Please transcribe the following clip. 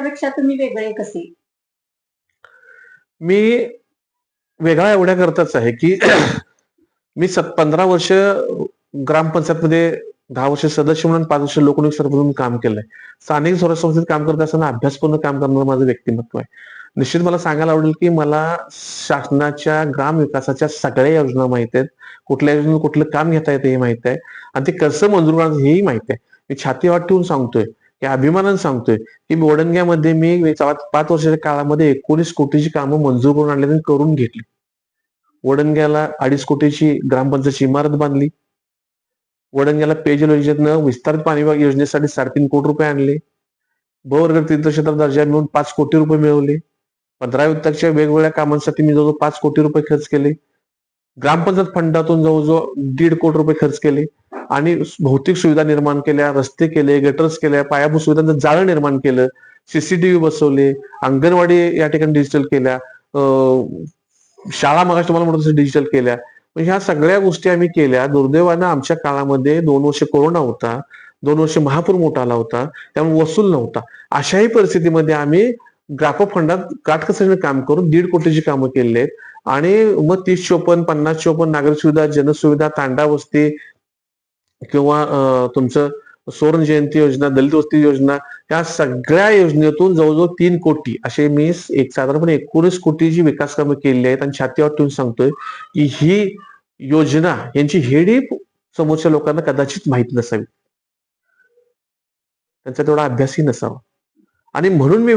त्यापेक्षा तुम्ही वेगळे कसे? मी वेगळा एवढ्या करताच आहे की मी 15 वर्ष ग्रामपंचायतमध्ये, 10 वर्ष सदस्य म्हणून, 5 वर्ष लोकनियुक्त सरपंच म्हणून काम केलंय. स्थानिक स्वराज्य संस्थेत काम करत असताना अभ्यासपूर्ण काम करणारं माझं व्यक्तिमत्व आहे. निश्चित मला सांगायला आवडेल की मला शासनाच्या ग्राम विकासाच्या सगळ्या योजना माहित आहेत. कुठल्या योजनेत कुठलं काम घेता येतं हे माहित आहे आणि ते कसं मंजूर करायचं हेही माहित आहे. मी छाती वाट ठेवून सांगतोय की अभिमानानं सांगतोय की वडणग्यामध्ये मी 5 वर्षाच्या काळामध्ये 19 कोटीची कामं मंजूर करून आणली आणि करून घेतली. वडणग्याला 2.5 कोटीची ग्रामपंचायतची इमारत बांधली. वडणग्याला पेयजल योजनेतनं विस्तारित पाणी विभाग योजनेसाठी 3.5 कोटी रुपये आणले. ब वर्ग तीर्थक्षेत्र दर्जा मिळून 5 कोटी रुपये मिळवले. 15 वित्ताच्या वेगवेगळ्या कामांसाठी मी जवळजवळ 5 कोटी रुपये खर्च केले. ग्रामपंचायत फंडातून जवळजवळ 1.5 कोटी रुपये खर्च केले आणि भौतिक सुविधा निर्माण केल्या, रस्ते केले, गटर्स केल्या, पायाभूत सुविधांचं जाळं निर्माण केलं, सीसीटीव्ही बसवले, अंगणवाडी या ठिकाणी डिजिटल केल्या, शाळा मगाशी तुम्हाला म्हणत तसं डिजिटल केल्या. ह्या सगळ्या गोष्टी आम्ही केल्या. दुर्दैवानं आमच्या काळामध्ये 2 वर्ष कोरोना होता, 2 वर्ष महापूर मोठा आला होता, त्यामुळे वसूल नव्हता. अशाही परिस्थितीमध्ये आम्ही ग्राफो फंडात काटकसरीने काम करून 1.5 कोटीची कामं केलेली आहेत आणि मग 30-54, 50-54 नागरिक सुविधा, जनसुविधा, तांडा वस्ती किंवा तुमचं सुवर्ण जयंती योजना, दलित वस्ती योजना, या सगळ्या योजनेतून जवळजवळ 3 कोटी असे मी एक साधारणपणे 19 कोटीची विकास कामं केलेली आहेत आणि छातीवर ठेवून सांगतोय की ही योजना यांची हेडी समोरच्या लोकांना कदाचित माहित नसावी, त्यांचा तेवढा अभ्यासही नसावा आणि म्हणून मी